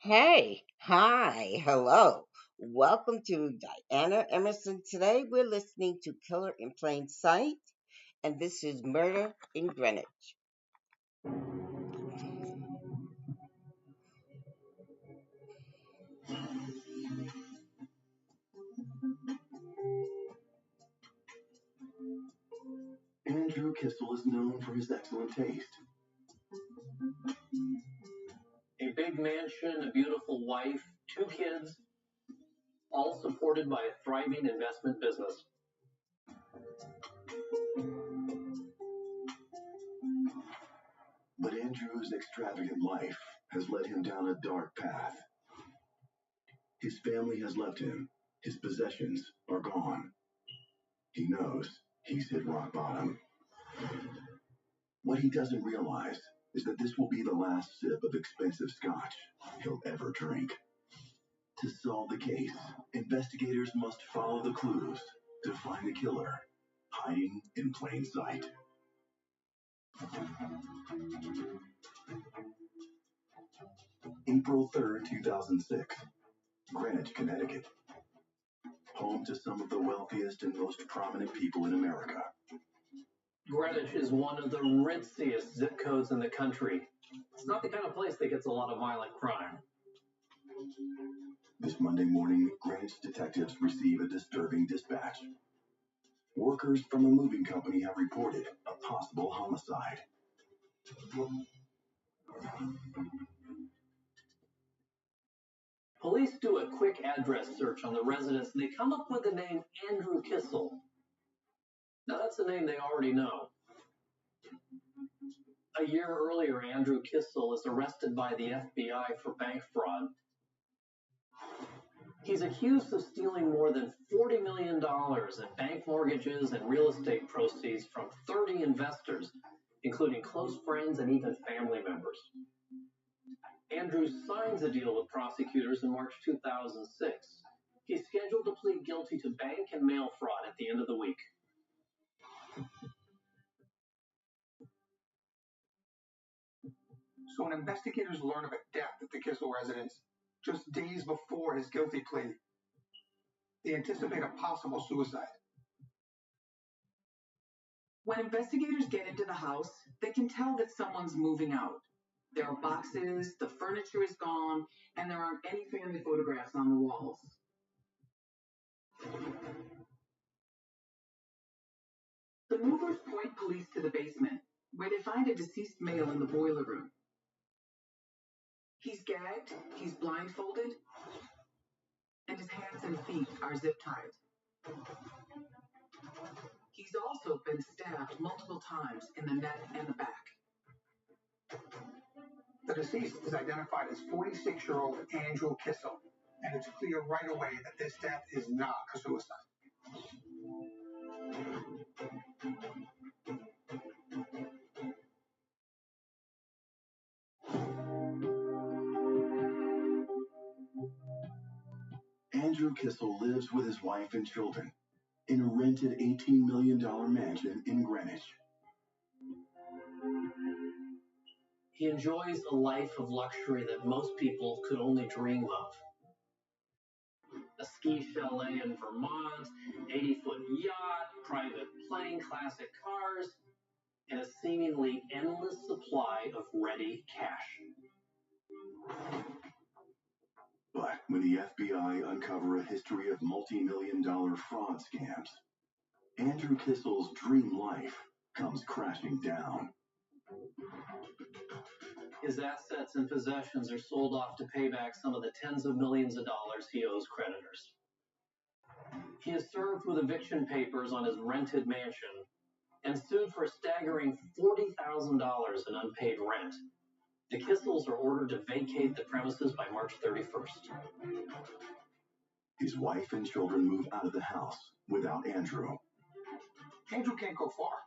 Hey, hi, hello. Welcome to Diana Emerson. Today we're listening to Killer in Plain Sight, and this is Murder in Greenwich. Andrew Kissel is known for his excellent taste. A big mansion, a beautiful wife, two kids, all supported by a thriving investment business. But Andrew's extravagant life has led him down a dark path. His family has left him. His possessions are gone. He knows he's hit rock bottom. What he doesn't realize is that this will be the last sip of expensive scotch he'll ever drink. To solve the case, investigators must follow the clues to find the killer hiding in plain sight. April 3rd, 2006, Greenwich, Connecticut. Home to some of the wealthiest and most prominent people in America. Greenwich is one of the ritziest zip codes in the country. It's not the kind of place that gets a lot of violent crime. This Monday morning, Greenwich detectives receive a disturbing dispatch. Workers from a moving company have reported a possible homicide. Police do a quick address search on the residence and they come up with the name Andrew Kissel. Now that's a name they already know. A year earlier, Andrew Kissel is arrested by the FBI for bank fraud. He's accused of stealing more than $40 million in bank mortgages and real estate proceeds from 30 investors, including close friends and even family members. Andrew signs a deal with prosecutors in March 2006. He's scheduled to plead guilty to bank and mail fraud at the end of the week. So when investigators learn of a death at the Kissel residence just days before his guilty plea, they anticipate a possible suicide. When investigators get into the house, they can tell that someone's moving out. There are boxes, the furniture is gone, and there aren't any family photographs on the walls. The movers point police to the basement, where they find a deceased male in the boiler room. He's gagged, he's blindfolded, and his hands and feet are zip-tied. He's also been stabbed multiple times in the neck and the back. The deceased is identified as 46-year-old Andrew Kissel, and it's clear right away that this death is not a suicide. Andrew Kissel lives with his wife and children in a rented $18 million mansion in Greenwich. He enjoys a life of luxury that most people could only dream of. A ski chalet in Vermont, 80-foot yacht, private plane, classic cars, and a seemingly endless supply of ready cash. But when the FBI uncover a history of multi-million-dollar fraud scams, Andrew Kissel's dream life comes crashing down. His assets and possessions are sold off to pay back some of the tens of millions of dollars he owes creditors. He is served with eviction papers on his rented mansion and sued for a staggering $40,000 in unpaid rent. The Kissels are ordered to vacate the premises by March 31st. His wife and children move out of the house without Andrew. Andrew can't go far.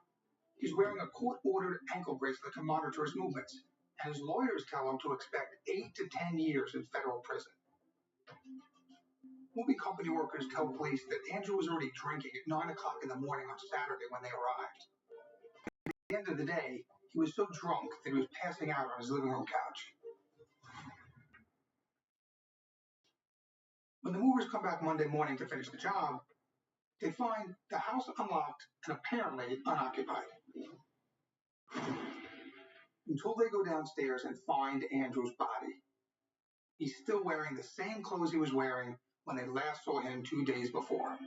He's wearing a court-ordered ankle bracelet to monitor his movements, and his lawyers tell him to expect 8 to 10 years in federal prison. Movie company workers tell police that Andrew was already drinking at 9 o'clock in the morning on Saturday when they arrived. At the end of the day, he was so drunk that he was passing out on his living room couch. movers come back Monday morning to finish the job, they find the house unlocked and apparently unoccupied. Until they go downstairs and find Andrew's body. He's still wearing the same clothes he was wearing when they last saw him 2 days before.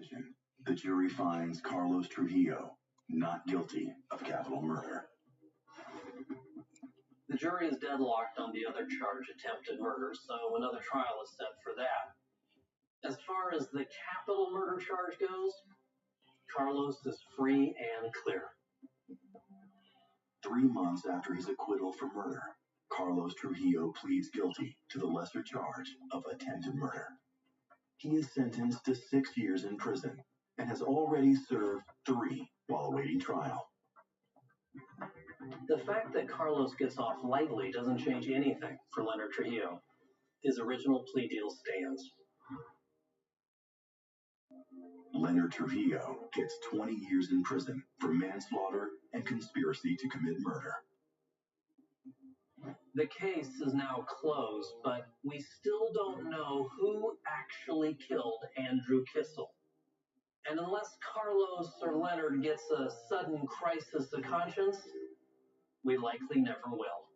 decision. The jury finds Carlos Trujillo not guilty of capital murder. The jury is deadlocked on the other charge, attempted murder, so another trial is set for that. As far as the capital murder charge goes, Carlos is free and clear. 3 months after his acquittal for murder, Carlos Trujillo pleads guilty to the lesser charge of attempted murder. He is sentenced to 6 years in prison and has already served 3 while awaiting trial. The fact that Carlos gets off lightly doesn't change anything for Leonard Trujillo. His original plea deal stands. Leonard Trujillo gets 20 years in prison for manslaughter and conspiracy to commit murder. The case is now closed, but we still don't know who actually killed Andrew Kissel. And unless Carlos or Leonard gets a sudden crisis of conscience, we likely never will.